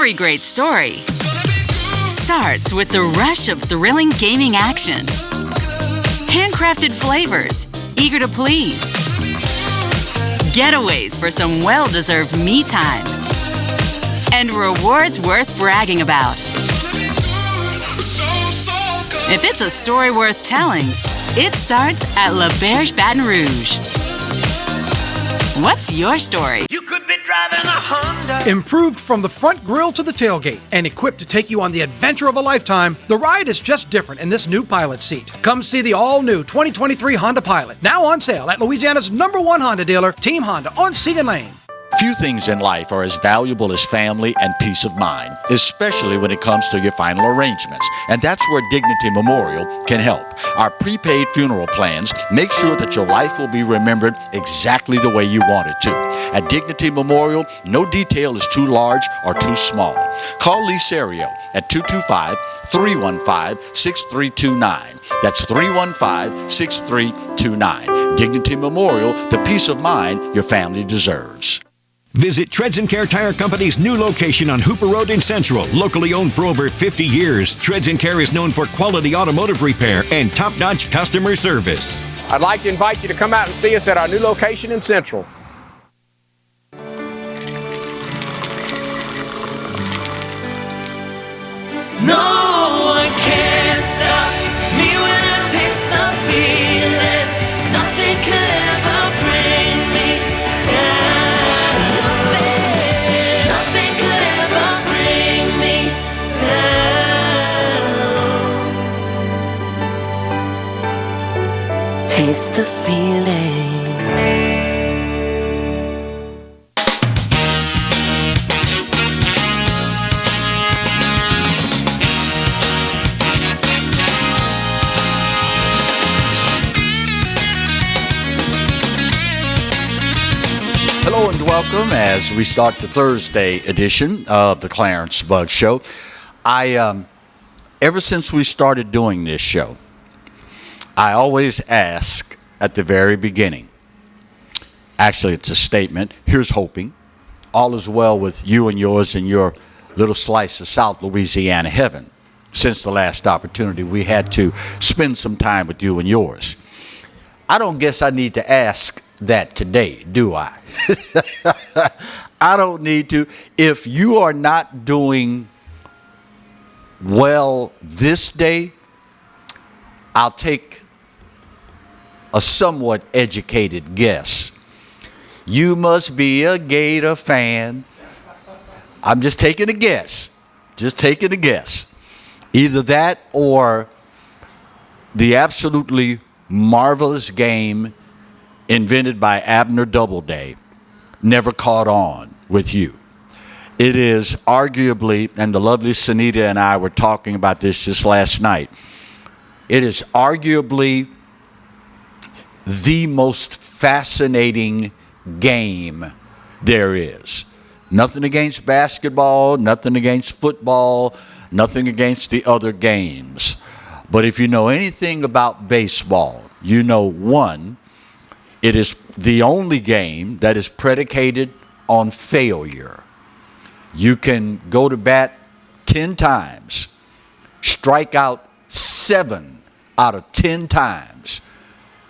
Every great story starts with the rush of thrilling gaming action. Handcrafted flavors, eager to please. Getaways for some well-deserved me time. And rewards worth bragging about. If it's a story worth telling, it starts at La Berge Baton Rouge. What's your story? You could be driving a Honda. Improved from the front grille to the tailgate and equipped to take you on the adventure of a lifetime, the ride is just different in this new Pilot seat. Come see the all-new 2023 Honda Pilot, now on sale at Louisiana's #1 Honda dealer, Team Honda on Seagan Lane. Few things in life are as valuable as family and peace of mind, especially when it comes to your final arrangements. And that's where Dignity Memorial can help. Our prepaid funeral plans make sure that your life will be remembered exactly the way you want it to. At Dignity Memorial, no detail is too large or too small. Call Lee Serio at 225-315-6329. That's 315-6329. Dignity Memorial, the peace of mind your family deserves. Visit Treads & Care Tire Company's new location on Hooper Road in Central. Locally owned for over 50 years, Treads & Care is known for quality automotive repair and top-notch customer service. I'd like to invite you to come out and see us at our new location in Central. No one can stop me when I taste the feeling. Nothing could ever bring me down. Nothing could ever bring me down. Taste the feeling. Hello and welcome as we start the Thursday edition of the Clarence Bug Show. Ever since we started doing this show, I always ask at the very beginning, actually it's a statement, here's hoping, all is well with you and yours and your little slice of South Louisiana heaven. Since the last opportunity we had to spend some time with you and yours. I don't guess I need to ask that today, do I? I don't need to. If you are not doing well this day, I'll take a somewhat educated guess. You must be a Gator fan. I'm just taking a guess. Just taking a guess. Either that or the absolutely marvelous game invented by Abner Doubleday never caught on with you. It is arguably, and the lovely Sunita and I were talking about this just last night, it is arguably the most fascinating game there is. Nothing against basketball, nothing against football, nothing against the other games. But if you know anything about baseball, you know, one, it is the only game that is predicated on failure. You can go to bat 10 times, strike out 7 out of 10 times,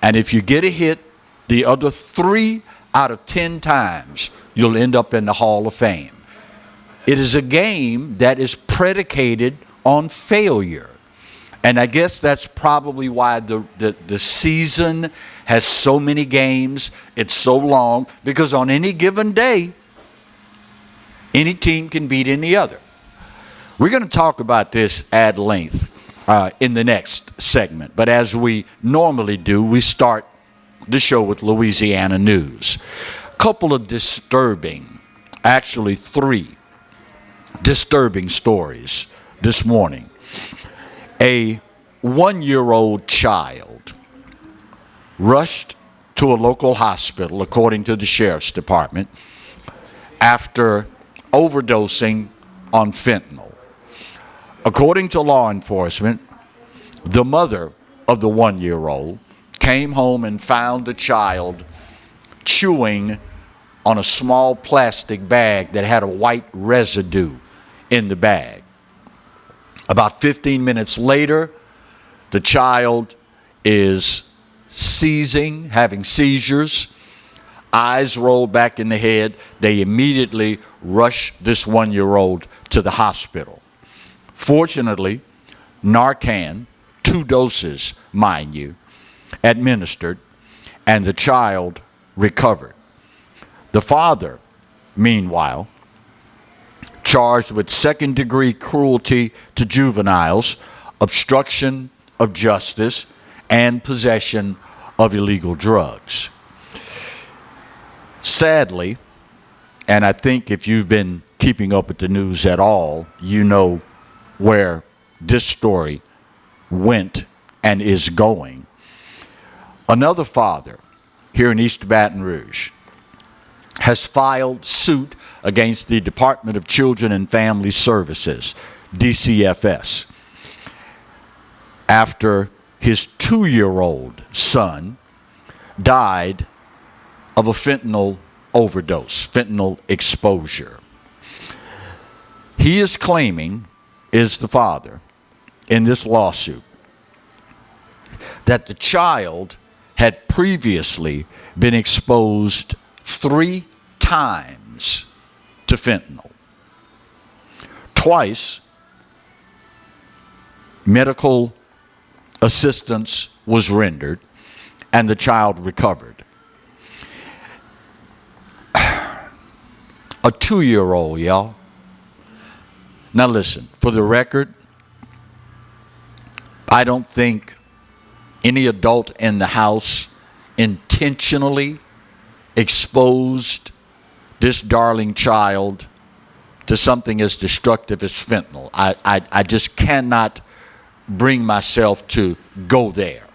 and if you get a hit the other 3 out of 10 times, you'll end up in the Hall of Fame. It is a game that is predicated on failure. And I guess that's probably why the season has so many games. It's so long because on any given day, any team can beat any other. We're going to talk about this at length in the next segment. But as we normally do, we start the show with Louisiana news. A couple of actually 3 disturbing stories this morning. A 1-year-old child rushed to a local hospital, according to the sheriff's department, after overdosing on fentanyl. According to law enforcement, the mother of the 1-year-old came home and found the child chewing on a small plastic bag that had a white residue in the bag. About 15 minutes later, the child is having seizures, eyes rolled back in the head. They immediately rush this 1-year-old to the hospital. Fortunately, Narcan, 2 doses, mind you, administered, and the child recovered. The father, meanwhile, charged with second-degree cruelty to juveniles, obstruction of justice, and possession of illegal drugs. Sadly, and I think if you've been keeping up with the news at all, you know where this story went and is going. Another father here in East Baton Rouge has filed suit against the Department of Children and Family Services, DCFS, after his 2-year-old son died of a fentanyl overdose, fentanyl exposure. He is claiming, is the father, in this lawsuit, that the child had previously been exposed 3 times to fentanyl. Twice, medical assistance was rendered and the child recovered. A 2-year-old, y'all. Now listen, for the record, I don't think any adult in the house intentionally exposed this darling child to something as destructive as fentanyl. I just cannot bring myself to go there.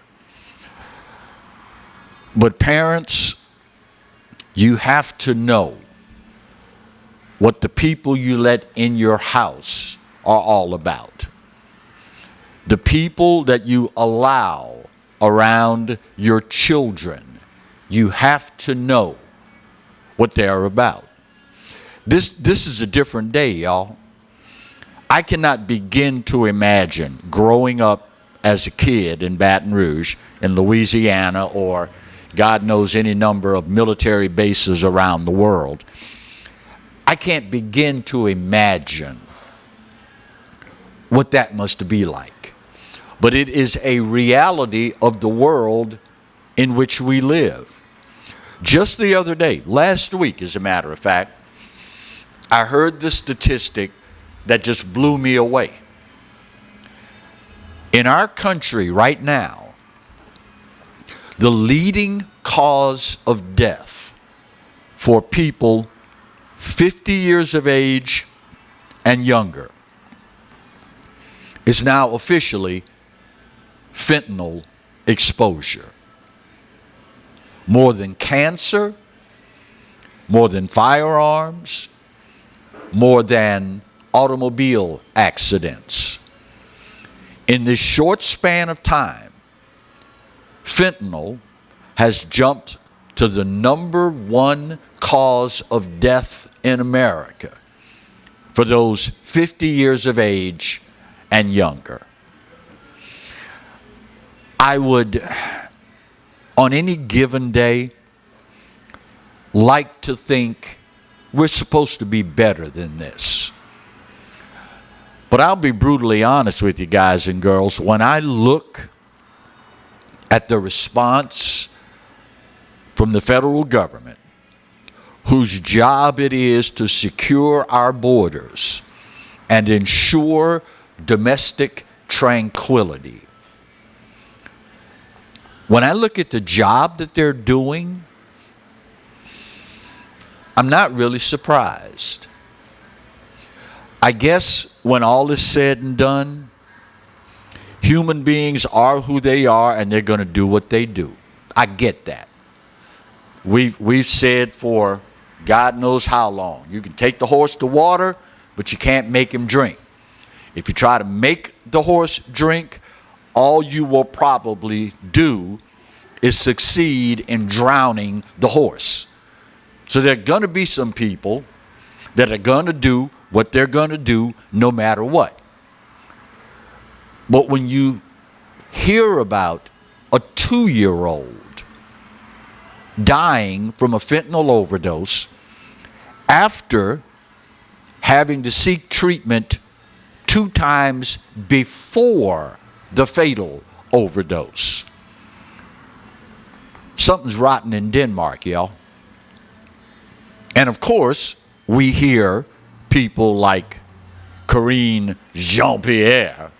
But parents, you have to know what the people you let in your house are all about. The people that you allow around your children, you have to know what they're about. This is a different day, y'all. I cannot begin to imagine growing up as a kid in Baton Rouge, in Louisiana, or God knows any number of military bases around the world. I can't begin to imagine what that must be like. But it is a reality of the world in which we live. Just the other day, last week as a matter of fact, I heard the statistic that just blew me away. In our country right now, the leading cause of death for people 50 years of age and younger is now officially fentanyl exposure. More than cancer, more than firearms, more than automobile accidents. In this short span of time, fentanyl has jumped to the #1 cause of death in America for those 50 years of age and younger. I would, on any given day, like to think we're supposed to be better than this. But I'll be brutally honest with you guys and girls. When I look at the response from the federal government, whose job it is to secure our borders and ensure domestic tranquility, when I look at the job that they're doing, I'm not really surprised. I guess when all is said and done, human beings are who they are and they're going to do what they do. I get that. We've said for God knows how long, you can take the horse to water, but you can't make him drink. If you try to make the horse drink, all you will probably do is succeed in drowning the horse. So there are going to be some people that are going to do what they're going to do no matter what. But when you hear about a 2-year-old dying from a fentanyl overdose after having to seek treatment 2 times before the fatal overdose, something's rotten in Denmark, y'all. And of course, we hear people like Karine Jean-Pierre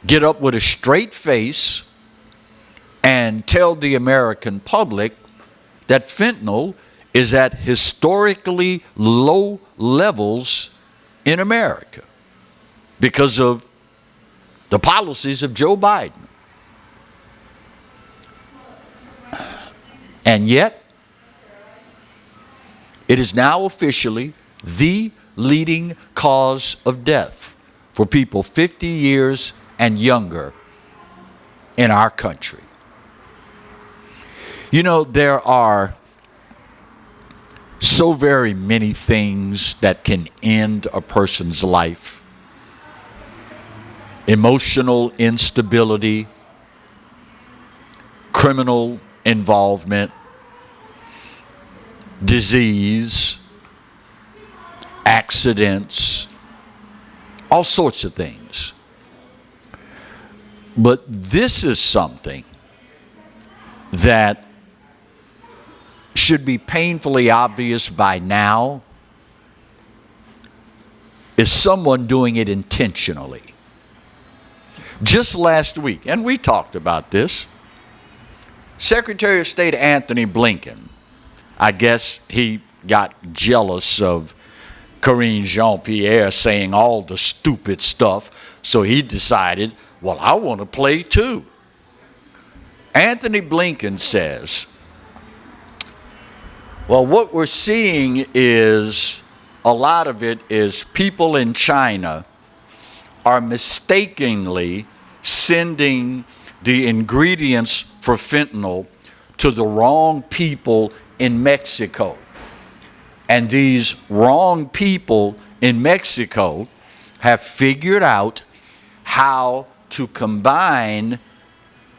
get up with a straight face and tell the American public that fentanyl is at historically low levels in America because of the policies of Joe Biden. And yet, it is now officially the leading cause of death for people 50 years and younger in our country. You know, there are so very many things that can end a person's life. Emotional instability, criminal involvement, disease, accidents, all sorts of things. But this is something that should be painfully obvious by now, is someone doing it intentionally. Just last week, and we talked about this, Secretary of State Anthony Blinken, I guess he got jealous of Karine Jean-Pierre saying all the stupid stuff, so he decided, well, I want to play too. Anthony Blinken says, well, what we're seeing is a lot of it is people in China are mistakenly sending the ingredients for fentanyl to the wrong people in Mexico. And these wrong people in Mexico have figured out how to combine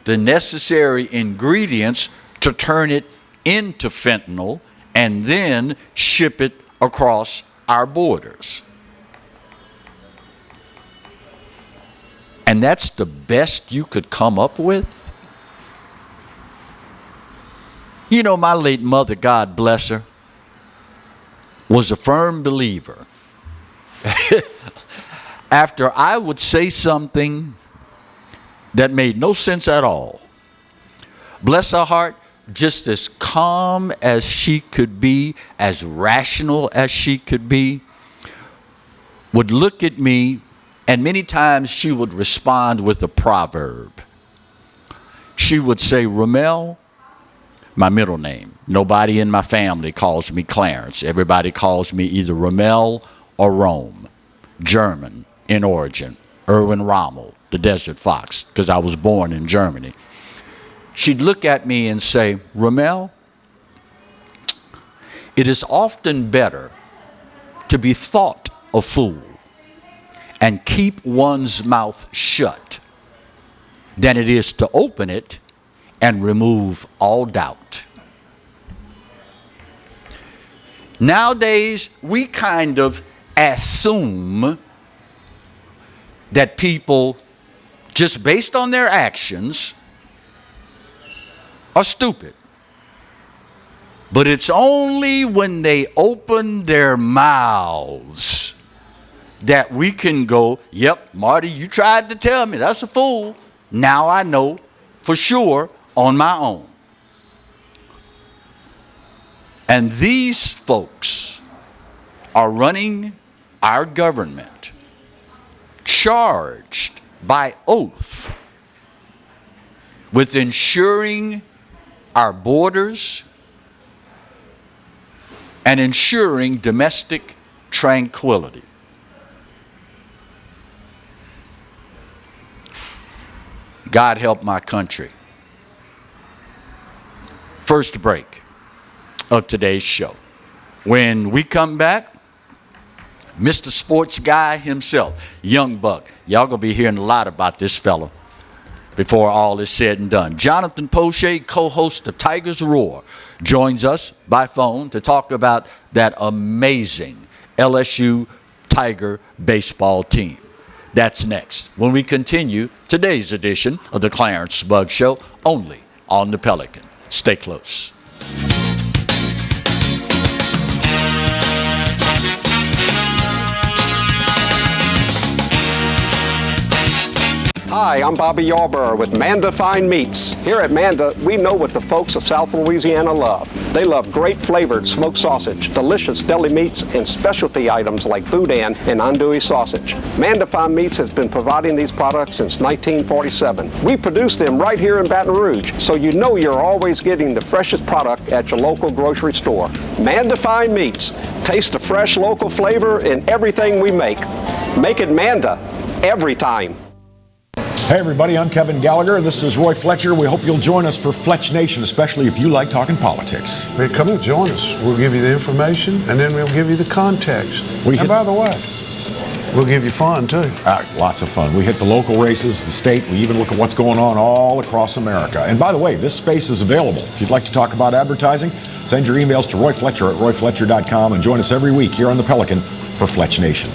the necessary ingredients to turn it into fentanyl and then ship it across our borders. And that's the best you could come up with? You know, my late mother, God bless her, was a firm believer. After I would say something that made no sense at all, bless her heart, just as calm as she could be, as rational as she could be, would look at me, and many times she would respond with a proverb. She would say, Ramel, my middle name. Nobody in my family calls me Clarence. Everybody calls me either Ramel or Rome, German in origin, Erwin Rommel, the Desert Fox, because I was born in Germany. She'd look at me and say, Ramel, it is often better to be thought a fool and keep one's mouth shut than it is to open it and remove all doubt. Nowadays, we kind of assume that people, just based on their actions, are stupid. But it's only when they open their mouths that we can go, yep, Marty, you tried to tell me that's a fool. Now I know for sure on my own. And these folks are running our government, charged by oath with ensuring our borders and ensuring domestic tranquility. God help my country. First break of today's show. When we come back, Mr. Sports Guy himself, Young Buck. Y'all going to be hearing a lot about this fella before all is said and done. Jonathan Poche, co-host of Tigers Roar, joins us by phone to talk about that amazing LSU Tiger baseball team. That's next when we continue today's edition of the Clarence Bug Show, only on the Pelican. Stay close. Hi, I'm Bobby Yarborough with Manda Fine Meats. Here at Manda, we know what the folks of South Louisiana love. They love great flavored smoked sausage, delicious deli meats, and specialty items like boudin and andouille sausage. Manda Fine Meats has been providing these products since 1947. We produce them right here in Baton Rouge, so you know you're always getting the freshest product at your local grocery store. Manda Fine Meats. Taste the fresh local flavor in everything we make. Make it Manda every time. Hey everybody, I'm Kevin Gallagher. This is Roy Fletcher. We hope you'll join us for Fletch Nation, especially if you like talking politics. Man, come and join us. We'll give you the information, and then we'll give you the context. And by the way, we'll give you fun, too. Lots of fun. We hit the local races, the state. We even look at what's going on all across America. And by the way, this space is available. If you'd like to talk about advertising, send your emails to Roy Fletcher at royfletcher.com and join us every week here on the Pelican for Fletch Nation.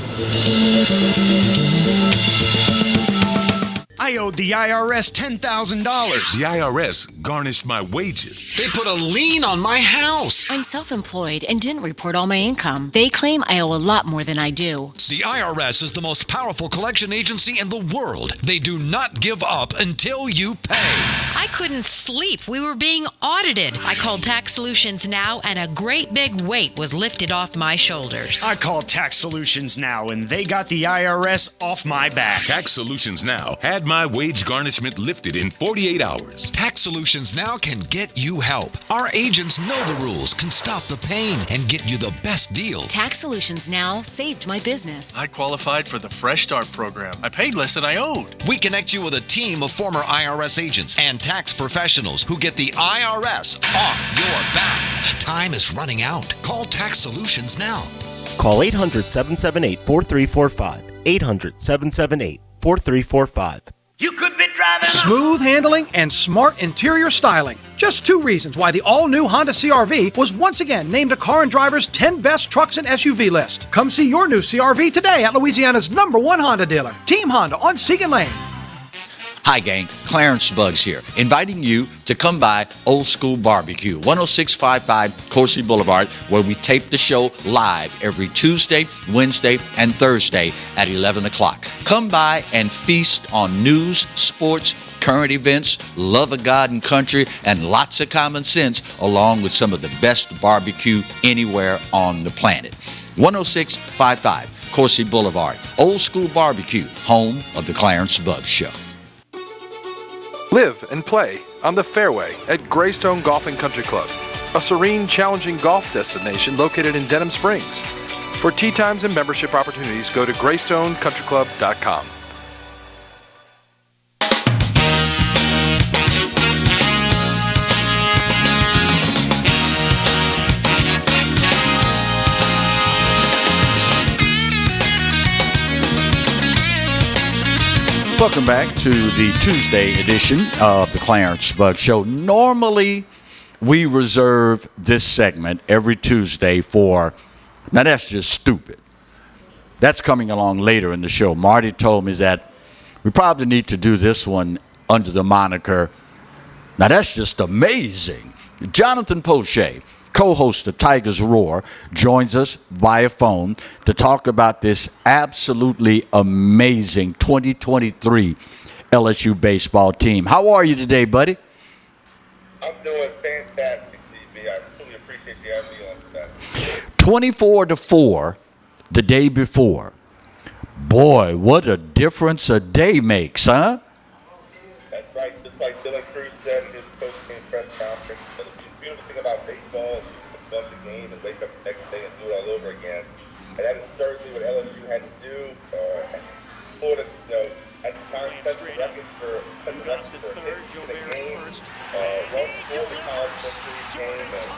I owed the IRS $10,000. The IRS garnished my wages. They put a lien on my house. I'm self-employed and didn't report all my income. They claim I owe a lot more than I do. The IRS is the most powerful collection agency in the world. They do not give up until you pay. I couldn't sleep. We were being audited. I called Tax Solutions Now, and a great big weight was lifted off my shoulders. I called Tax Solutions Now, and they got the IRS off my back. Tax Solutions Now had my wage garnishment lifted in 48 hours. Tax Solutions Now can get you help. Our agents know the rules, can stop the pain, and get you the best deal. Tax Solutions Now saved my business. I qualified for the Fresh Start program. I paid less than I owed. We connect you with a team of former IRS agents and tax professionals who get the IRS off your back. Time is running out. Call Tax Solutions now. Call 800-778-4345. 800-778-4345. You could be driving Smooth handling and smart interior styling. Just two reasons why the all-new Honda CR-V was once again named a Car and Driver's 10 Best Trucks and SUV list. Come see your new CR-V today at Louisiana's #1 Honda dealer, Team Honda on Segan Lane. Hi, gang. Clarence Bugs here, inviting you to come by Old School Barbecue, 10655 Coursey Boulevard, where we tape the show live every Tuesday, Wednesday, and Thursday at 11 o'clock. Come by and feast on news, sports, current events, love of God and country, and lots of common sense, along with some of the best barbecue anywhere on the planet. 10655 Coursey Boulevard, Old School Barbecue, home of the Clarence Bugs Show. Live and play on the fairway at Greystone Golf and Country Club, a serene, challenging golf destination located in Denham Springs. For tee times and membership opportunities, go to greystonecountryclub.com. Welcome back to the Tuesday edition of the Clarence Bug Show. Normally, we reserve this segment every Tuesday for, now that's just stupid. That's coming along later in the show. Marty told me that we probably need to do this one under the moniker, now that's just amazing. Jonathan Poche, co-host of Tigers Roar, joins us via phone to talk about this absolutely amazing 2023 LSU baseball team. How are you today, buddy? I'm doing fantastic, DB. I truly appreciate you having me on today. 24-4 the day before. Boy, what a difference a day makes, huh? That's right. Just like Dylan Cruz said in his post-game press conference, the beautiful thing about baseball is you can watch a game and wake up the next day and do it all over again. And that is certainly what LSU had to do. Florida, at the time set the record for hits in a game. One scored the college football game, and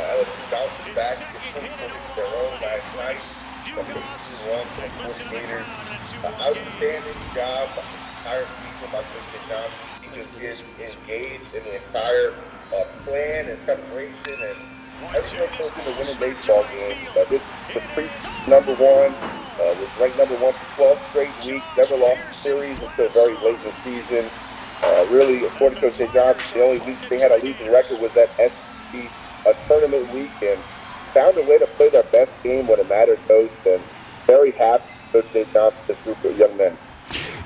LSU bounced back to 24 their own last night. Some 18 runs for the fourth graders. Outstanding job by the entire season by Coach Johnson. He just is engaged in the entire plan and preparation and everything that goes into winning baseball games. This was preseason number one. Was ranked number one for 12 straight weeks. Never lost the series until very late in the season. Really, according to Coach Johnson, the only week they had a losing record was that SEC tournament week, and found a way to play their best game when it mattered most. And very happy Coach Johnson, this group of young men.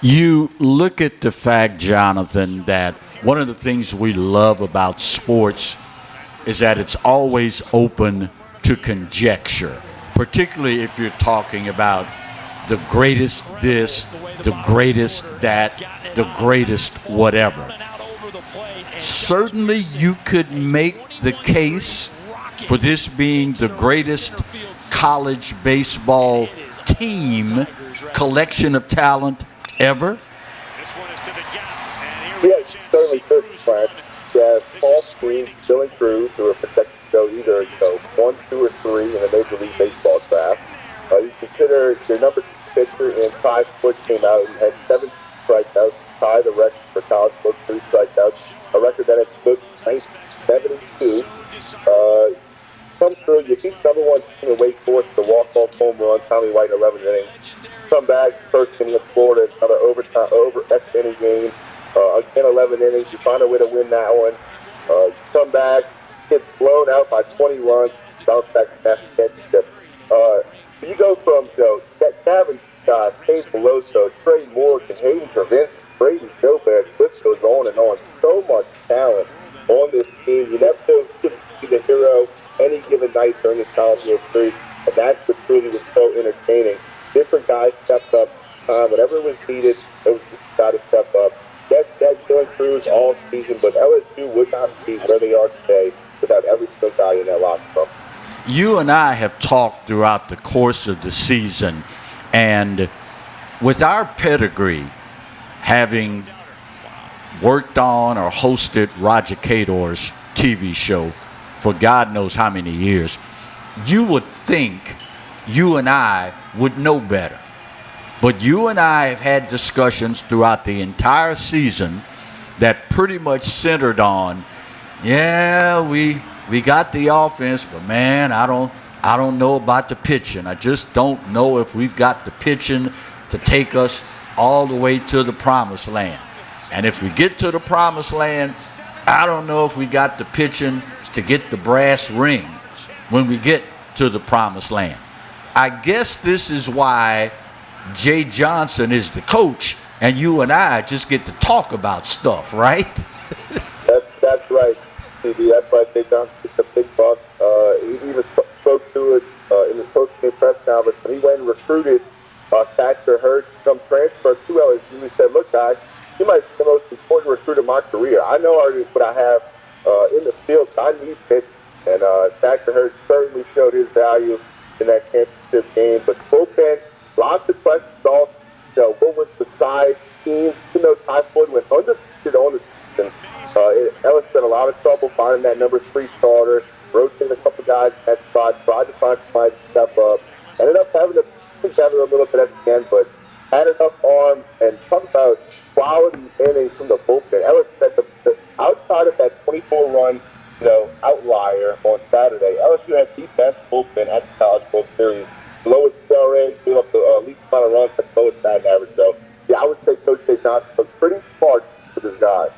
You look at the fact, Jonathan, that one of the things we love about sports is that it's always open to conjecture, particularly if you're talking about the greatest this, the greatest that, the greatest whatever. Certainly you could make the case for this being the greatest college baseball team, collection of talent ever? Yeah, certainly could, Clarence. You have Poche, Bill and Cruz, who are projected to go either 1, 2, or 3 in the Major League Baseball draft. You consider your number 2 pitcher in 5 foot came out. He had 7 strikeouts, tied the record for college book 3 strikeouts, a record that had stood 1972. Come through, you beat number 1 team in Wake Forest, the walk-off home run, Tommy White, 11 innings. Come back, first inning of Florida, another extra inning game. Again, 11 innings. You find a way to win that one. Come back, get blown out by 20 runs, bounce back to national championship. So you go from Gavin Scott, Kate Peloso, Trey Morgan, Hayden Travis, Brady Gomez, list goes on and on. So much talent on this team. You never know who's going to be the hero any given night during this college World Series, and that's what truly was so entertaining. Different guys stepped up. Whatever was needed, it was just got to step up. That's going through all season, but LSU would not be where they are today without every single guy in that locker room. You and I have talked throughout the course of the season, and with our pedigree, having worked on or hosted Roger Cador's TV show for God knows how many years, you would think you and I would know better. But you and I have had discussions throughout the entire season that pretty much centered on, we got the offense, but man, I don't know about the pitching. I just don't know if we've got the pitching to take us all the way to the promised land. And if we get to the promised land, I don't know if we got the pitching to get the brass ring when we get to the promised land. I guess this is why Jay Johnson is the coach, and you and I just get to talk about stuff, right? That's right, CB. That's why Jay Johnson gets a big buck. He even spoke to it in the post-game press conference when he went and recruited Thatcher Hurd from transfer to LSU. He said, "Look, guys, you might be the most important recruit of my career. I know already what I have in the field. So I need pitch." And Thatcher Hurd certainly showed his value in that championship game. But bullpen, lots of questions also. What was the size team? Ty Floyd went undefeated on the season. Ellis had a lot of trouble finding that number 3 starter. Rotated a couple guys at spot, tried to find somebody to step up. Ended up having to put together a little bit at the end, but had enough arm. And talk about quality innings from the bullpen. Ellis said the outside of that 24-run outlier on Saturday, LSU had the best bullpen at the College World Series. Lowest ERA, gave up the least amount of runs, but lowest batting average. So, yeah, I would say Coach Jay Johnson was pretty smart with his guys.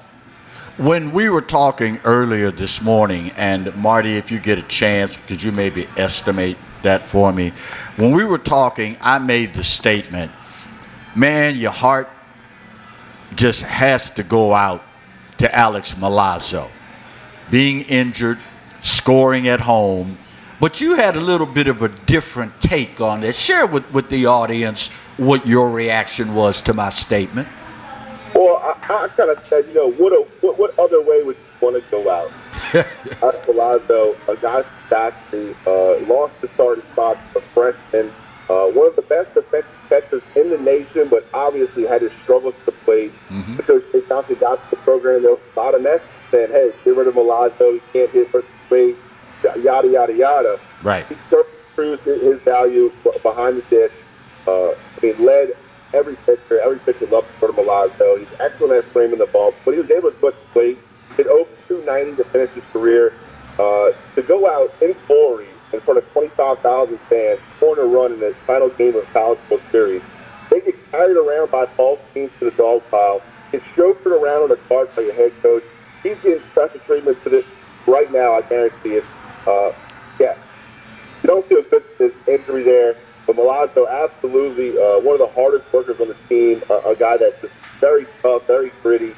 When we were talking earlier this morning, and Marty, if you get a chance, could you maybe estimate that for me? When we were talking, I made the statement, man, your heart just has to go out to Alex Milazzo. Being injured, scoring at home, but you had a little bit of a different take on this. Share with the audience what your reaction was to my statement. Well, I kind of said, what other way would you want to go out? Alex Milazzo, a guy who actually lost the starting spot, a freshman, one of the best defensive catchers fastest in the nation, but obviously had his struggles to play. Because they finally got to the program, there was a lot of messages saying, hey, get rid of Milazzo, he can't hit first base, yada, yada, yada. Right. He certainly proved his value behind the dish. Led every pitcher loved to go to Milazzo. He's excellent at framing the ball, but he was able to put the plate. Hit over 290 to finish his career. To go out in Florida in front of 25,000 fans, scoring a run in the final game of the College World Series. They get carried around by false teams to the dog pile. Get chauffeured around on a cart by your head coach. He's getting special treatment for this right now, I guarantee it. You don't feel good for this injury there, but Milazzo, absolutely one of the hardest workers on the team, a guy that's just very tough, very gritty.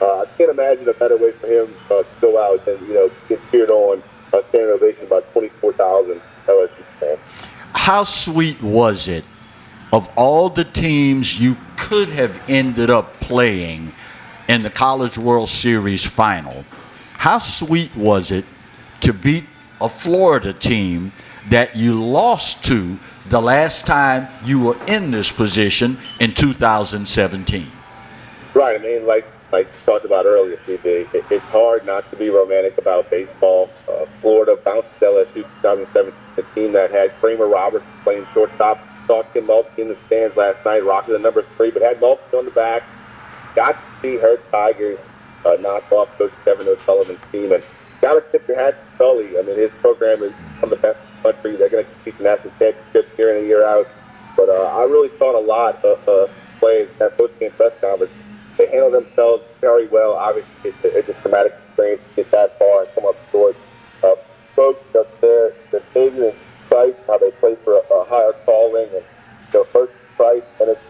I can't imagine a better way for him to go out and, get cheered on, standing ovation by 24,000 LSU fans. How sweet was it, of all the teams you could have ended up playing in the College World Series final, how sweet was it to beat a Florida team that you lost to the last time you were in this position in 2017? Right. Like you talked about earlier, CB, it's hard not to be romantic about baseball. Florida bounced LSU 2017, a team that had Kramer Roberts playing shortstop. Saw Tim Mulkey in the stands last night, rocking the number 3, but had Mulkey on the back. Got to see her Tigers knock off Coach Kevin O'Sullivan's team. And got to tip your hat to Sully. His program is one of the best in the country. They're going to compete the national championships year in and year out. But I really thought a lot of plays at post-game press conference. They handle themselves very well. Obviously, it's a traumatic experience to get that far and come up short. Folks, they're saving Christ, how they play for a higher calling, and first Christ, and it's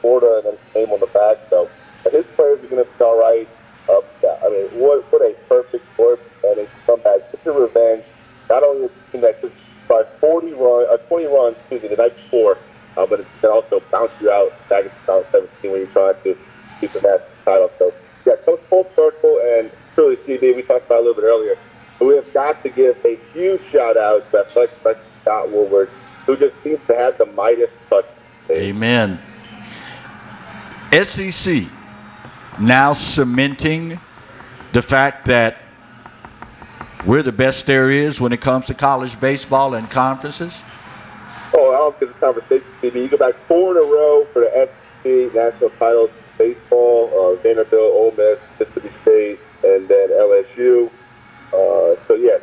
Florida, and then his name on the back. So his players are going to be all right. What a perfect sport, and it's come back. It's a revenge. Not only a team that just by 20 runs, the night before, but it can also bounce you out back in 2017 when you're trying to keep the national title. So, comes full circle, and truly, CB, we talked about it a little bit earlier, but we have got to give a huge shout-out to Athletic Specialist Scott Woolward, who just seems to have the Midas touch. Amen. SEC now cementing the fact that we're the best there is when it comes to college baseball and conferences? Oh, I don't get the conversation, CB. You go back 4 in a row for the SEC national titles. Baseball, Vanderbilt, Ole Miss, Mississippi State, and then LSU.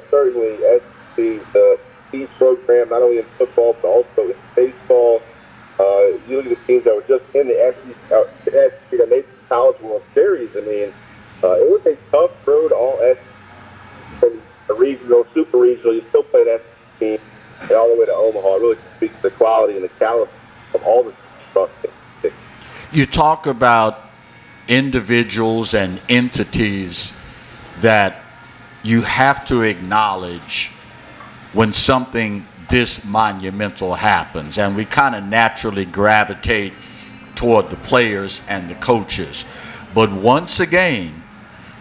Certainly SEC, the key program, not only in football, but also in baseball. You look at the teams that were just in the SEC that made the College World Series. It was a tough road, all SEC, a regional, super regional. You still play that team, and all the way to Omaha. It really speaks to the quality and the caliber of all the teams across the state. You talk about individuals and entities that you have to acknowledge when something this monumental happens, and we kind of naturally gravitate toward the players and the coaches. But once again,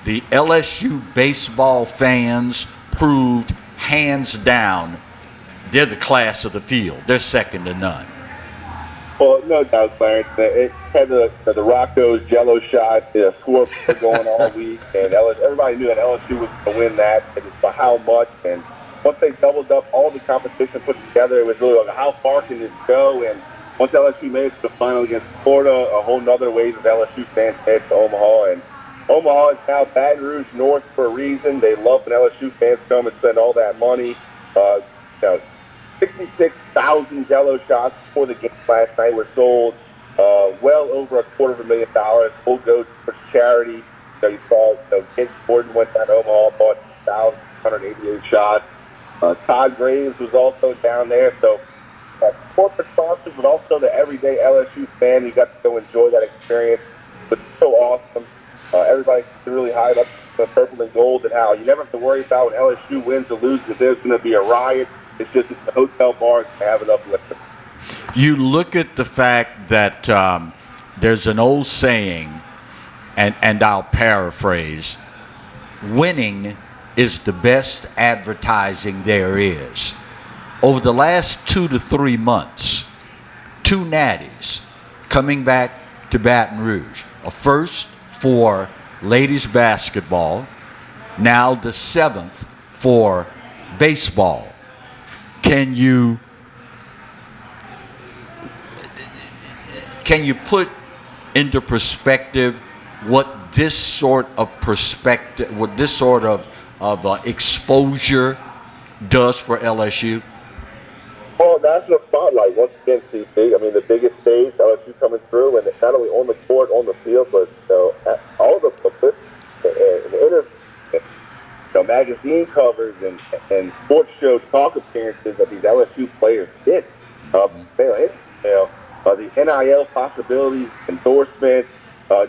the LSU baseball fans proved hands down they're the class of the field. They're second to none. Well, no doubt, Clarence. It had the Rocco's Jello shot, score going all week, and everybody knew that LSU was going to win that, and it's by how much. And once they doubled up all the competition put together, it was really like, how far can this go? And once LSU made it to the final against Florida, a whole nother wave of LSU fans head to Omaha. And Omaha is now Baton Rouge North for a reason. They love when LSU fans come and spend all that money. 66,000 Jello shots before the game last night were sold. Well over $250,000. Will go for charity. You saw Kent Gordon went down to Omaha, bought 1,188 shots. Todd Graves was also down there. So corporate sponsors, but also the everyday LSU fan. You got to go enjoy that experience. But it's so awesome. Everybody's really high up the purple and gold, and how you never have to worry about when LSU wins or loses if there's going to be a riot. It's just the hotel bars have enough liquor. You look at the fact that there's an old saying, and I'll paraphrase, winning is the best advertising there is. Over the last 2 to 3 months, 2 natties, coming back to Baton Rouge. A first for ladies basketball, now the 7th for baseball. Can you put into perspective what this sort of exposure does for LSU? Well, national spotlight once again, CC. I mean, the biggest stage, LSU coming through, and not only on the court, on the field, but all the publicity and interviews, magazine covers and sports show talk appearances that these LSU players did. The NIL possibilities, endorsements.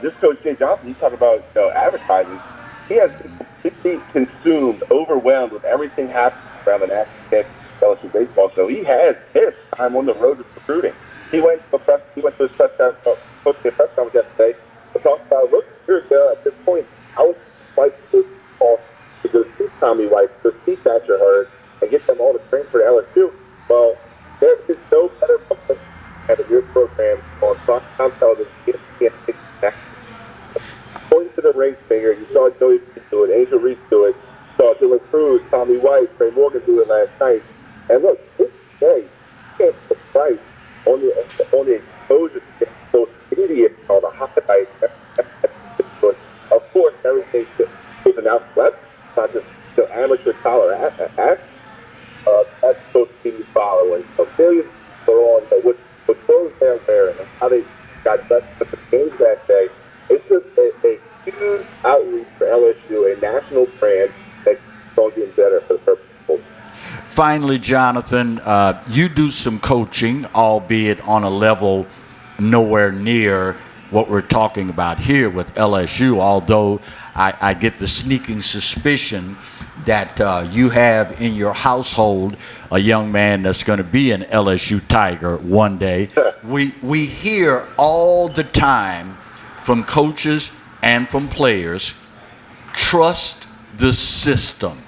Just Coach Jay Johnson, you talk about advertising. He has been consumed, overwhelmed with everything happening around the national LSU baseball. So he has his time on the road to recruiting. He went to his press conference yesterday and talked about, look, at this point, I was like to go see Tommy White, to see Thatcher Hurd, and get them all to transfer to LSU. Well, there is no better place at a year program on primetime television. Pointing to the ring finger, you saw Joey do it, Angel Reese do it, saw Dylan Cruz, Tommy White, Trey Morgan do it last night. And look, this day, you can't put a price on the exposure to social media or the highlights. Of course, everything is announced. That's not just amateur collar act. That's social media following. So millions are on what clothes they're wearing and how they got dressed for the games that day. It's just a huge outreach for LSU, a national brand that's all getting better for the people. Finally, Jonathan, you do some coaching, albeit on a level nowhere near what we're talking about here with LSU, although I get the sneaking suspicion that you have in your household a young man that's going to be an LSU Tiger one day. We hear all the time from coaches and from players, trust the system.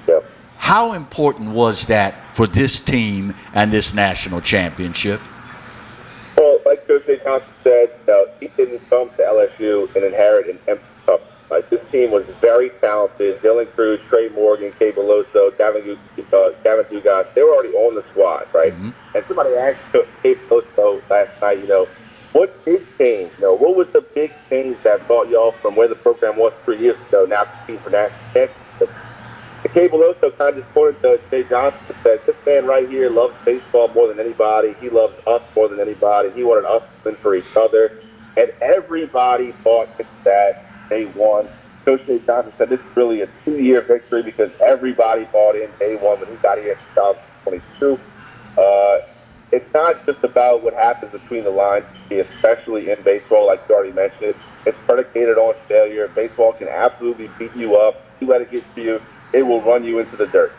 Yep. How important was that for this team and this national championship? Well, like Coach Jay Johnson said, he didn't come to LSU and inherit an empty cup. This team was very talented. Dylan Cruz, Trey Morgan, Kay Beloso, Gavin Dugas, they were already on the squad, right? Mm-hmm. And somebody asked Kay Beloso last night, what did change? What was the big change that brought y'all from where the program was 3 years ago, now competing for national championship? And Kay Beloso kind of just pointed to Jay Johnson and said, this man right here loves baseball more than anybody. He loves us more than anybody. He wanted us to win for each other. And everybody bought into that. Day one. Coach Jay Johnson said this is really a 2-year victory because everybody bought in day one when he got here in 2022. It's not just about what happens between the lines, especially in baseball, like you already mentioned. It's predicated on failure. Baseball can absolutely beat you up. You let it get to you, it will run you into the dirt.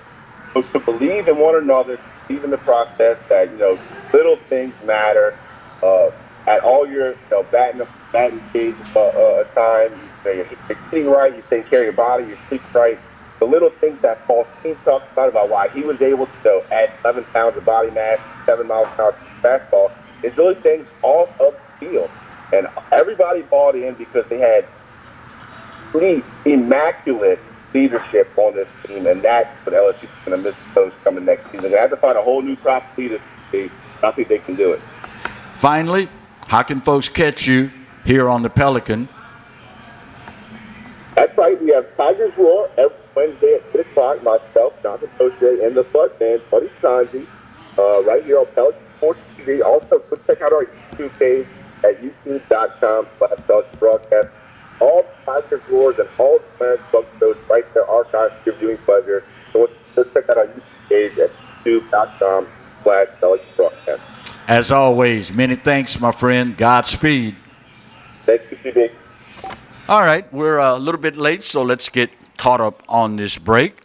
So to believe in one another, believe in the process that, little things matter. At all your batting cage time, you're eating right, you're taking care of your body, you're sleeping right. The little things that Paul Team talks about why he was able to add 11 pounds of body mass, 7 miles an hour fastball, is really things off of the field. And everybody bought in because they had pretty immaculate leadership on this team, and that's what LSU is going to miss those coming next season. They're going to have to find a whole new crop of leaders. I think they can do it. Finally, how can folks catch you here on the Pelican? That's right. We have Tigers Roar every Wednesday at 6 o'clock. Myself, Jonathan Poche, and the Flood Man, Buddy Sanji, right here on Pelican Sports TV. Also, check out our YouTube page at youtube.com/Pelican Broadcast. All Tigers Roars and all the Clarence Bug shows right there, archived for your viewing pleasure. So check out our YouTube page at youtube.com/Pelican Broadcast. As always, many thanks, my friend. Godspeed. Thank you, CB. All right, we're a little bit late, so let's get caught up on this break.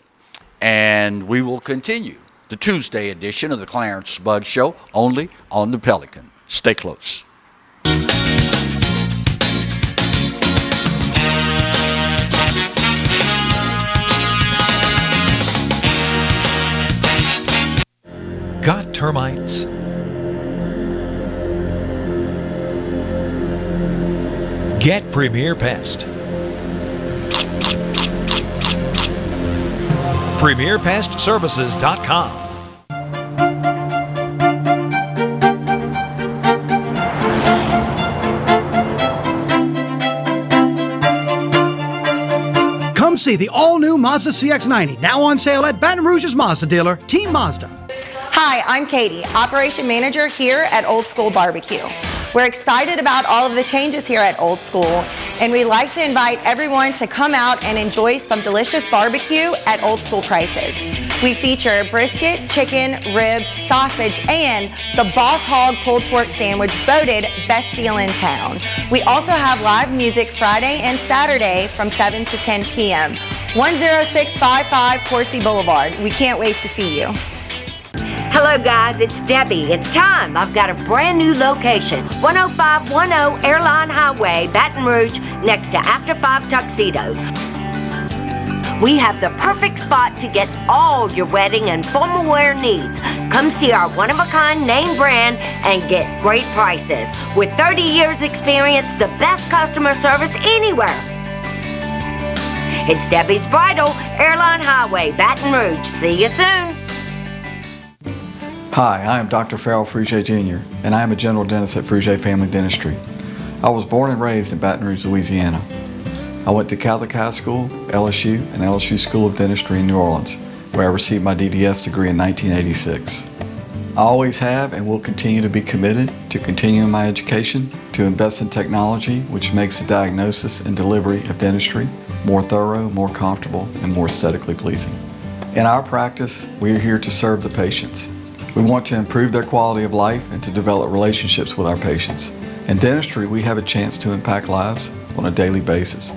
And we will continue the Tuesday edition of the Clarence Bud Show, only on the Pelican. Stay close. Got termites? Get Premier Pest. PremierPestServices.com. Come see the all-new Mazda CX-90, now on sale at Baton Rouge's Mazda dealer, Team Mazda. Hi, I'm Katie, Operation Manager here at Old School Barbecue. We're excited about all of the changes here at Old School, and we'd like to invite everyone to come out and enjoy some delicious barbecue at Old School prices. We feature brisket, chicken, ribs, sausage, and the Boss Hog pulled pork sandwich voted best deal in town. We also have live music Friday and Saturday from 7 to 10 p.m. 10655 Coursey Boulevard. We can't wait to see you. Hello guys, it's Debbie. It's time. I've got a brand new location. 10510 Airline Highway, Baton Rouge, next to After 5 Tuxedos. We have the perfect spot to get all your wedding and formal wear needs. Come see our one-of-a-kind name brand and get great prices. With 30 years experience, the best customer service anywhere. It's Debbie's Bridal, Airline Highway, Baton Rouge. See you soon. Hi, I am Dr. Farrell Frugier Jr., and I am a general dentist at Frugier Family Dentistry. I was born and raised in Baton Rouge, Louisiana. I went to Catholic High School, LSU, and LSU School of Dentistry in New Orleans, where I received my DDS degree in 1986. I always have and will continue to be committed to continuing my education, to invest in technology which makes the diagnosis and delivery of dentistry more thorough, more comfortable, and more aesthetically pleasing. In our practice, we are here to serve the patients. We want to improve their quality of life and to develop relationships with our patients. In dentistry, we have a chance to impact lives on a daily basis,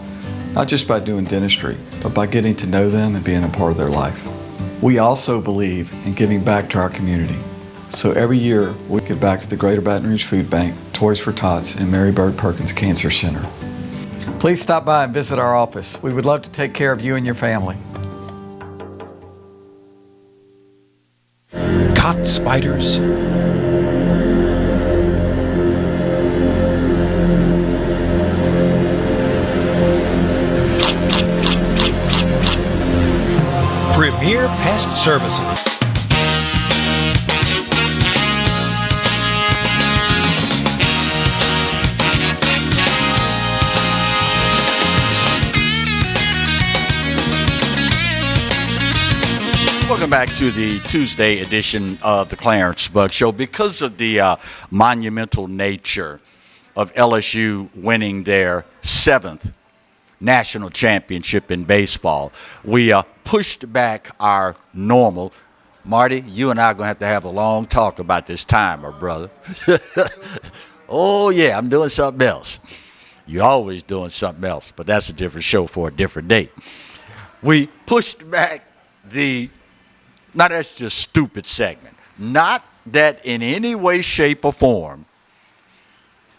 not just by doing dentistry, but by getting to know them and being a part of their life. We also believe in giving back to our community. So every year, we give back to the Greater Baton Rouge Food Bank, Toys for Tots, and Mary Bird Perkins Cancer Center. Please stop by and visit our office. We would love to take care of you and your family. Caught spiders? Premier Pest Services. Welcome back to the Tuesday edition of the Clarence Bug Show. Because of the monumental nature of LSU winning their 7th national championship in baseball, we pushed back our normal. Marty, you and I are going to have a long talk about this timer, brother. Oh, yeah, I'm doing something else. You're always doing something else, but that's a different show for a different date. We pushed back the... Now, that's just stupid segment. Not that in any way, shape, or form,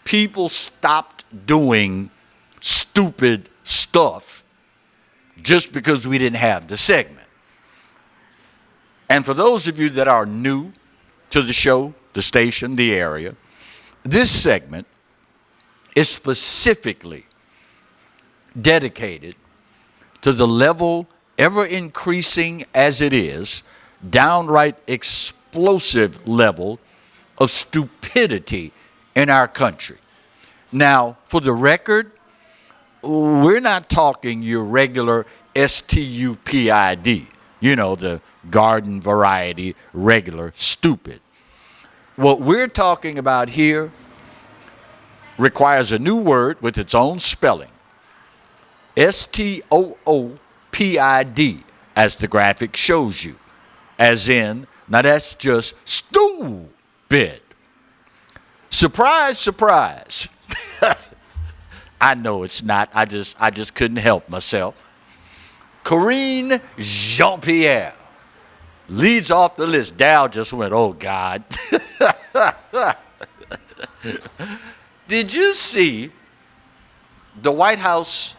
people stopped doing stupid stuff just because we didn't have the segment. And for those of you that are new to the show, the station, the area, this segment is specifically dedicated to the level, ever increasing as it is, downright explosive level of stupidity in our country. Now, for the record, we're not talking your regular STUPID, you know, the garden variety, regular stupid. What we're talking about here requires a new word with its own spelling. STOOPID, as the graphic shows you. As in, now that's just stupid. Surprise, surprise. I know it's not. I just couldn't help myself. Corinne Jean-Pierre leads off the list. Dal just went, oh, God. Did you see the White House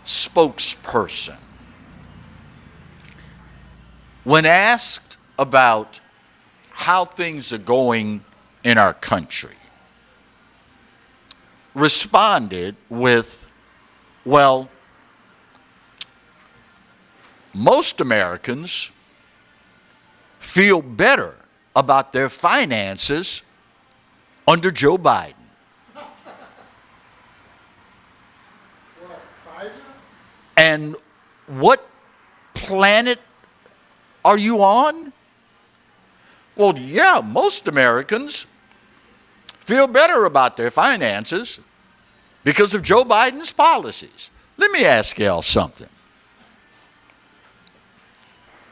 spokesperson, when asked about how things are going in our country, responded with, well, most Americans feel better about their finances under Joe Biden. And what planet are you on? Well, yeah, most Americans feel better about their finances because of Joe Biden's policies. Let me ask y'all something.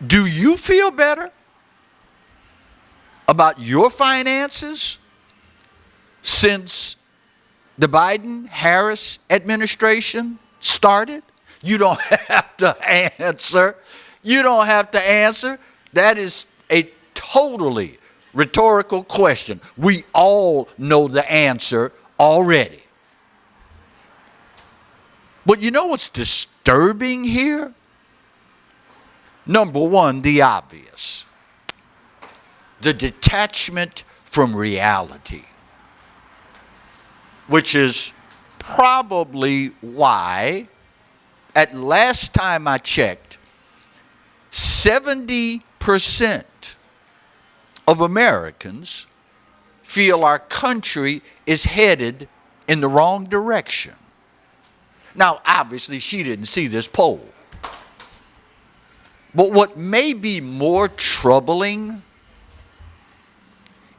Do you feel better about your finances since the Biden-Harris administration started? You don't have to answer. You don't have to answer. That is a totally rhetorical question. We all know the answer already. But you know what's disturbing here? Number one, the obvious. The detachment from reality, which is probably why, at last time I checked, 70% of Americans feel our country is headed in the wrong direction. Now, obviously, she didn't see this poll. But what may be more troubling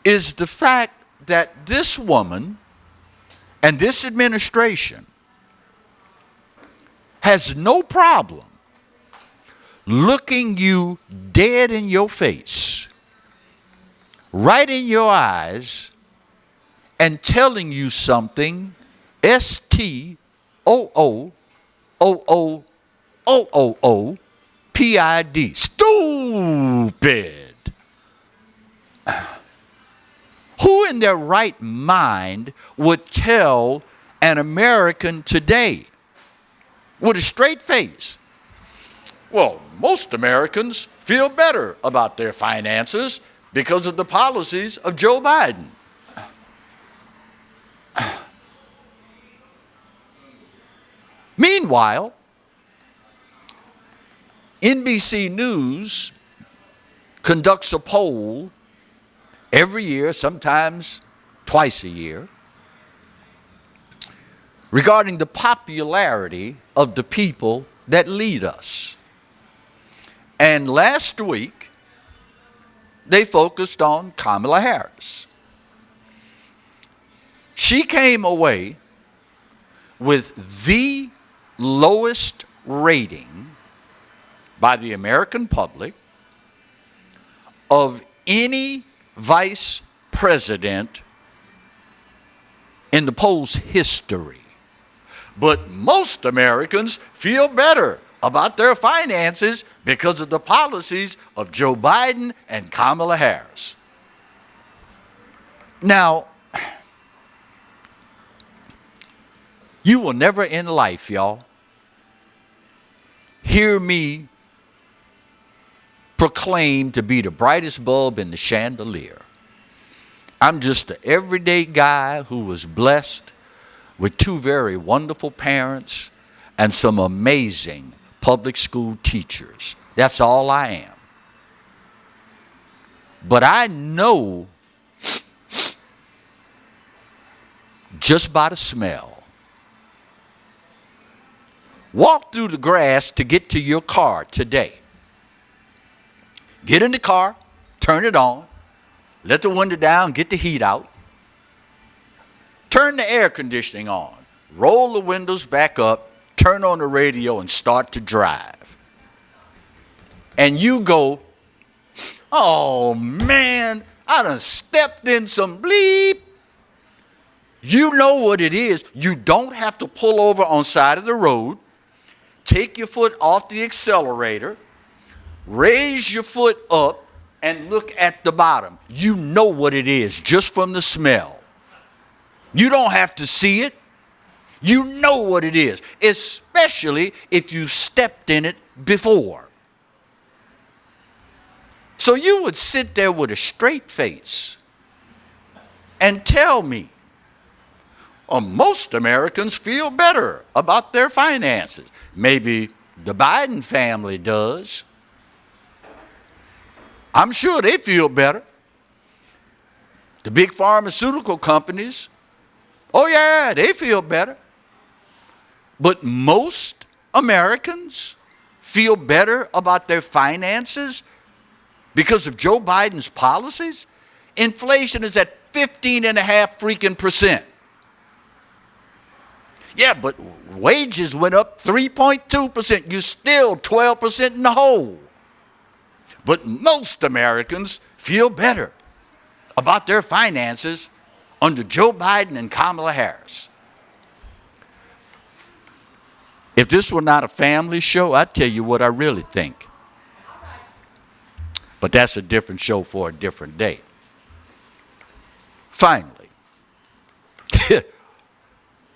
is the fact that this woman and this administration has no problem looking you dead in your face, right in your eyes, and telling you something STOOOOOOOPID. Stupid. Who in their right mind would tell an American today with a straight face, well, most Americans feel better about their finances because of the policies of Joe Biden? Meanwhile, NBC News conducts a poll every year, sometimes twice a year, regarding the popularity of the people that lead us. And last week, they focused on Kamala Harris. She came away with the lowest rating by the American public of any vice president in the poll's history. But most Americans feel better about their finances because of the policies of Joe Biden and Kamala Harris. Now, you will never in life, y'all, hear me proclaim to be the brightest bulb in the chandelier. I'm just an everyday guy who was blessed with two very wonderful parents and some amazing public school teachers. That's all I am. But I know just by the smell. Walk through the grass to get to your car today. Get in the car, turn it on, let the window down, get the heat out. Turn the air conditioning on, roll the windows back up, turn on the radio and start to drive. And you go, oh man, I done stepped in some bleep. You know what it is. You don't have to pull over on side of the road. Take your foot off the accelerator, raise your foot up, and look at the bottom. You know what it is just from the smell. You don't have to see it. You know what it is, especially if you stepped in it before. So you would sit there with a straight face and tell me Most Americans feel better about their finances. Maybe the Biden family does. I'm sure they feel better. The big pharmaceutical companies, oh yeah, they feel better. But most Americans feel better about their finances because of Joe Biden's policies. Inflation is at 15.5%. Yeah, but wages went up 3.2%. You're still 12% in the hole. But most Americans feel better about their finances under Joe Biden and Kamala Harris. If this were not a family show, I'd tell you what I really think. But that's a different show for a different day. Finally,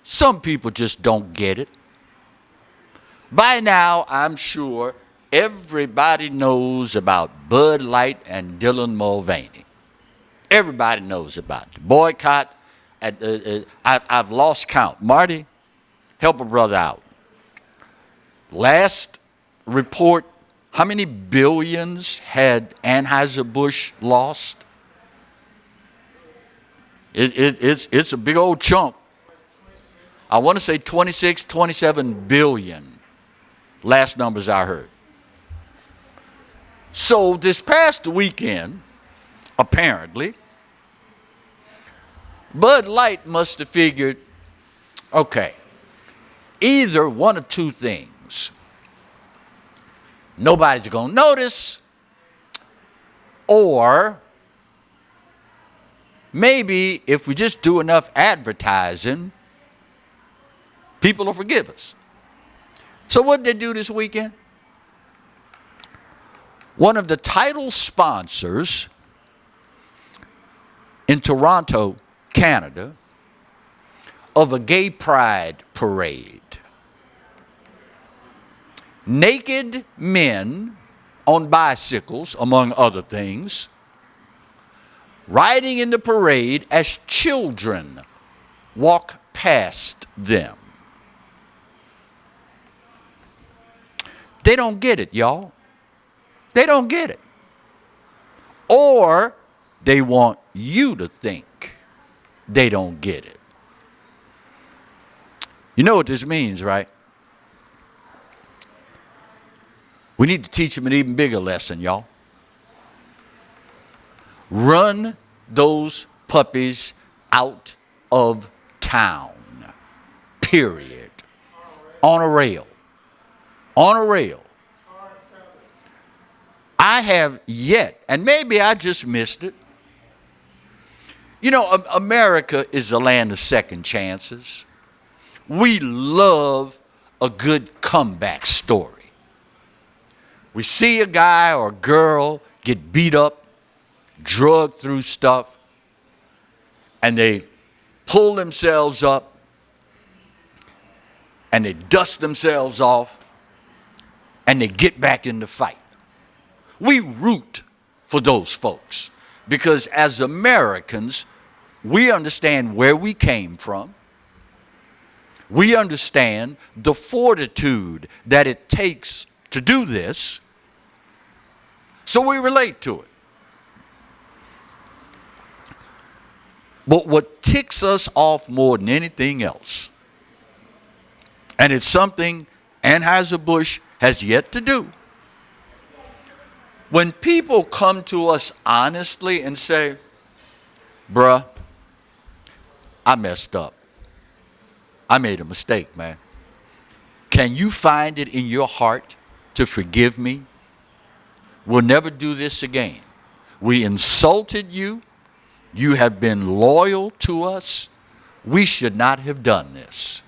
some people just don't get it. By now, I'm sure everybody knows about Bud Light and Dylan Mulvaney. Everybody knows about it. Boycott. I've lost count. Marty, help a brother out. Last report, how many billions had Anheuser-Busch lost? It's a big old chunk. I want to say 26, 27 billion. Last numbers I heard. So this past weekend, apparently, Bud Light must have figured, okay, either one of two things. Nobody's going to notice, or maybe if we just do enough advertising, people will forgive us. So what did they do this weekend? One of the title sponsors in Toronto, Canada, of a gay pride parade. Naked men on bicycles, among other things, riding in the parade as children walk past them. They don't get it, y'all. They don't get it. Or they want you to think they don't get it. You know what this means, right? We need to teach them an even bigger lesson, y'all. Run those puppies out of town. Period. On a rail. On a rail. I have yet, and maybe I just missed it. You know, America is the land of second chances. We love a good comeback story. We see a guy or a girl get beat up, drugged through stuff, and they pull themselves up and they dust themselves off and they get back in the fight. We root for those folks because as Americans, we understand where we came from. We understand the fortitude that it takes to do this, so we relate to it. But what ticks us off more than anything else, and it's something Anheuser-Busch has yet to do, when people come to us honestly and say, bruh, I messed up. I made a mistake, man. Can you find it in your heart to forgive me? We'll never do this again. We insulted you. You have been loyal to us. We should not have done this.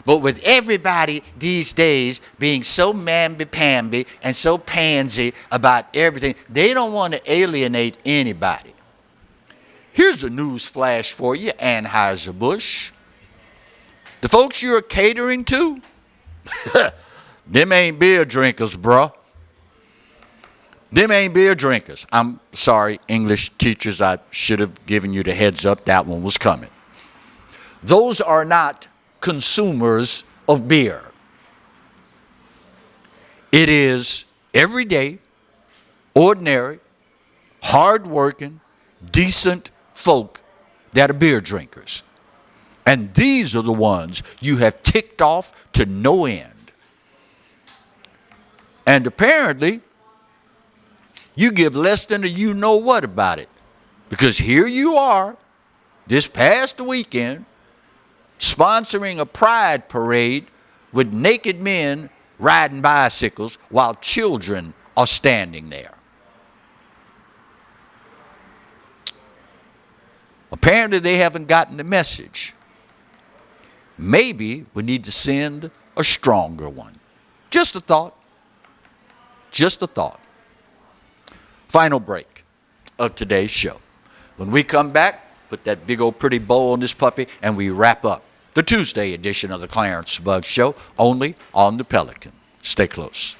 But with everybody these days being so mamby-pamby and so pansy about everything, they don't want to alienate anybody. Here's a news flash for you, Anheuser-Busch. The folks you're catering to, them ain't beer drinkers, bruh. Them ain't beer drinkers. I'm sorry, English teachers, I should have given you the heads up. That one was coming. those are not consumers of beer. It is everyday, ordinary, hard-working, decent folk that are beer drinkers. And these are the ones you have ticked off to no end. And apparently, you give less than a you-know-what about it. Because here you are, this past weekend, sponsoring a pride parade with naked men riding bicycles while children are standing there. Apparently they haven't gotten the message. Maybe we need to send a stronger one. Just a thought. Just a thought. Final break of today's show. When we come back, put that big old pretty bow on this puppy and we wrap up the Tuesday edition of the Clarence Bug Show, only on the Pelican. Stay close.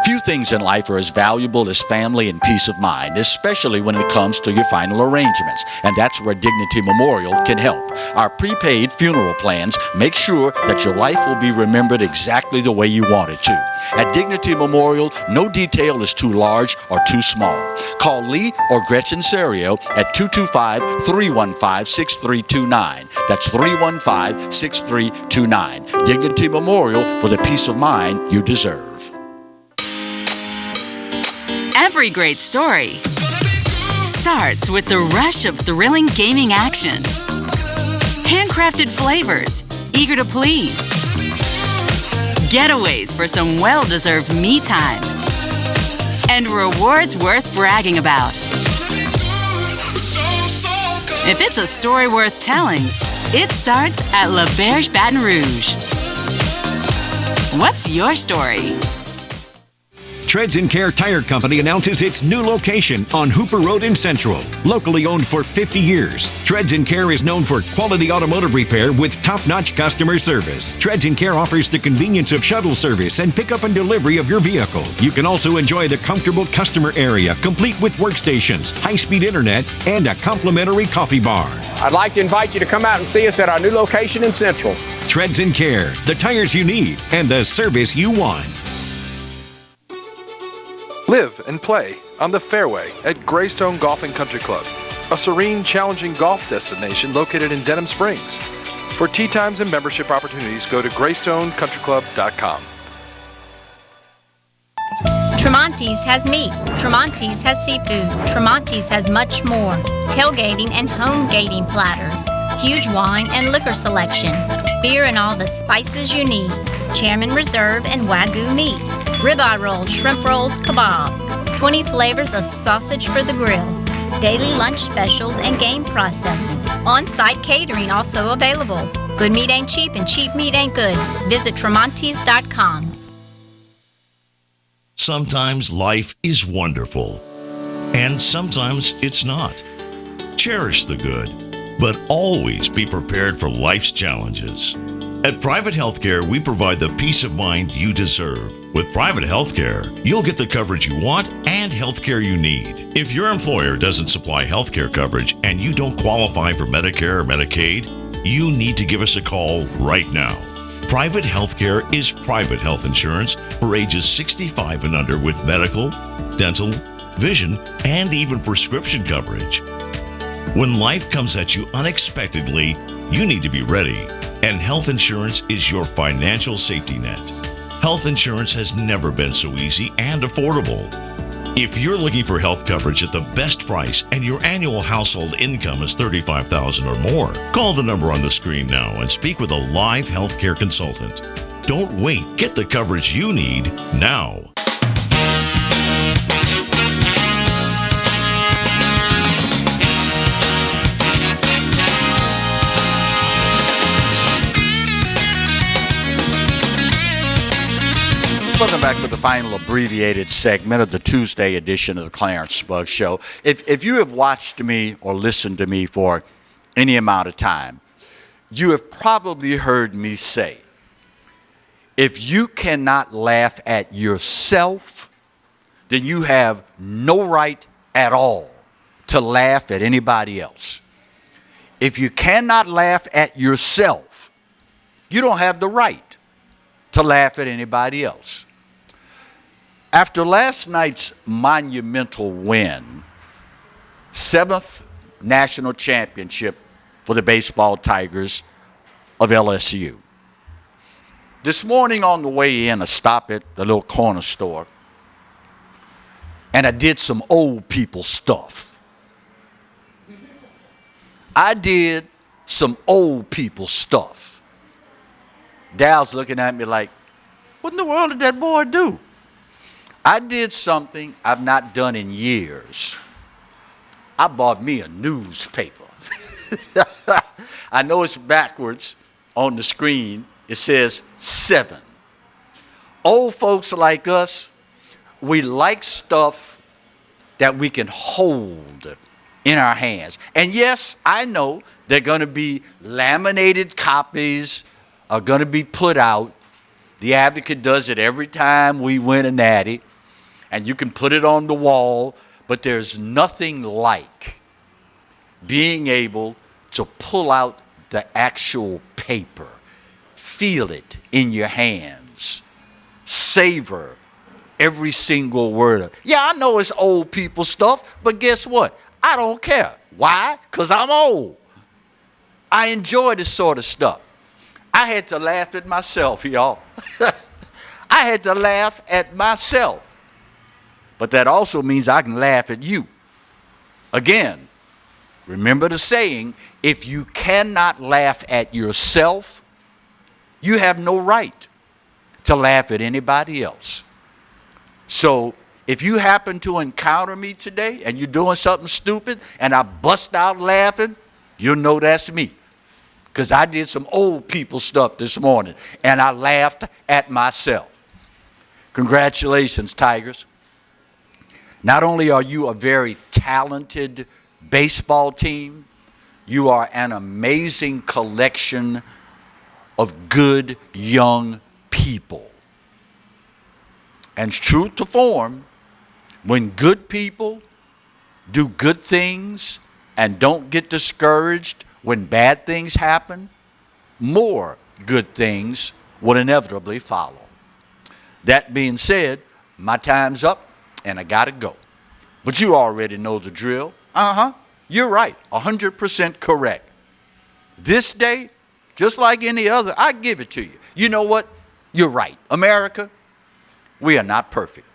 Few things in life are as valuable as family and peace of mind, especially when it comes to your final arrangements. And that's where Dignity Memorial can help. Our prepaid funeral plans make sure that your life will be remembered exactly the way you want it to. At Dignity Memorial, no detail is too large or too small. Call Lee or Gretchen Serio at 225-315-6329. That's 315-6329. Dignity Memorial, for the peace of mind you deserve. Every great story starts with the rush of thrilling gaming action. Handcrafted flavors, eager to please. Getaways for some well-deserved me time. And rewards worth bragging about. If it's a story worth telling, it starts at La Berge Baton Rouge. What's your story? Treads & Care Tire Company announces its new location on Hooper Road in Central. Locally owned for 50 years, Treads & Care is known for quality automotive repair with top-notch customer service. Treads & Care offers the convenience of shuttle service and pickup and delivery of your vehicle. You can also enjoy the comfortable customer area, complete with workstations, high-speed internet, and a complimentary coffee bar. I'd like to invite you to come out and see us at our new location in Central. Treads & Care, the tires you need and the service you want. Live and play on the fairway at Greystone Golf and Country Club, a serene, challenging golf destination located in Denham Springs. For tee times and membership opportunities, go to greystonecountryclub.com. Tremonti's has meat. Tremonti's has seafood. Tremonti's has much more. Tailgating and home gating platters. Huge wine and liquor selection. Beer and all the spices you need. Chairman Reserve and Wagyu meats. Ribeye rolls, shrimp rolls, kebabs. 20 flavors of sausage for the grill. Daily lunch specials and game processing. On-site catering also available. Good meat ain't cheap and cheap meat ain't good. Visit Tremonti's.com. Sometimes life is wonderful, and sometimes it's not. Cherish the good, but always be prepared for life's challenges. At Private Healthcare, we provide the peace of mind you deserve. With Private Healthcare, you'll get the coverage you want and healthcare you need. If your employer doesn't supply healthcare coverage and you don't qualify for Medicare or Medicaid, you need to give us a call right now. Private Healthcare is private health insurance for ages 65 and under with medical, dental, vision, and even prescription coverage. When life comes at you unexpectedly, you need to be ready. And health insurance is your financial safety net. Health insurance has never been so easy and affordable. If you're looking for health coverage at the best price and your annual household income is $35,000 or more, call the number on the screen now and speak with a live healthcare consultant. Don't wait. Get the coverage you need now. Welcome back to the final abbreviated segment of the Tuesday edition of the Clarence Bug Show. If you have watched me or listened to me for any amount of time, you have probably heard me say, If you cannot laugh at yourself, then you have no right at all to laugh at anybody else. If you cannot laugh at yourself, you don't have the right to laugh at anybody else. After last night's monumental win, 7th national championship for the baseball Tigers of LSU. This morning on the way in, I stopped at the little corner store, and I did some old people stuff. I did some old people stuff. Dal's looking at me like, what in the world did that boy do? I did something I've not done in years. I bought me a newspaper. I know it's backwards on the screen. It says 7. Old folks like us, we like stuff that we can hold in our hands. And yes, I know they're going to be laminated copies are going to be put out. The Advocate does it every time we win a natty. And you can put it on the wall. But there's nothing like being able to pull out the actual paper. Feel it in your hands. Savor every single word of it. Yeah, I know it's old people stuff, but guess what? I don't care. Why? Because I'm old. I enjoy this sort of stuff. I had to laugh at myself, y'all. I had to laugh at myself. But that also means I can laugh at you. Again, remember the saying, if you cannot laugh at yourself, you have no right to laugh at anybody else. So if you happen to encounter me today and you're doing something stupid and I bust out laughing, you'll know that's me. Because I did some old people stuff this morning and I laughed at myself. Congratulations, Tigers. Not only are you a very talented baseball team, you are an amazing collection of good young people. And true to form, when good people do good things and don't get discouraged when bad things happen, more good things will inevitably follow. That being said, my time's up and I gotta go. But you already know the drill. You're right, 100% correct. This day, just like any other, I give it to you. You know what? You're right. America, we are not perfect.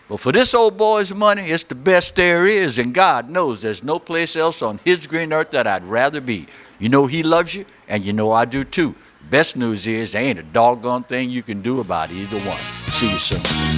But for this old boy's money, it's the best there is, and God knows there's no place else on his green earth that I'd rather be. You know he loves you, and you know I do too. Best news is there ain't a doggone thing you can do about either one. See you soon.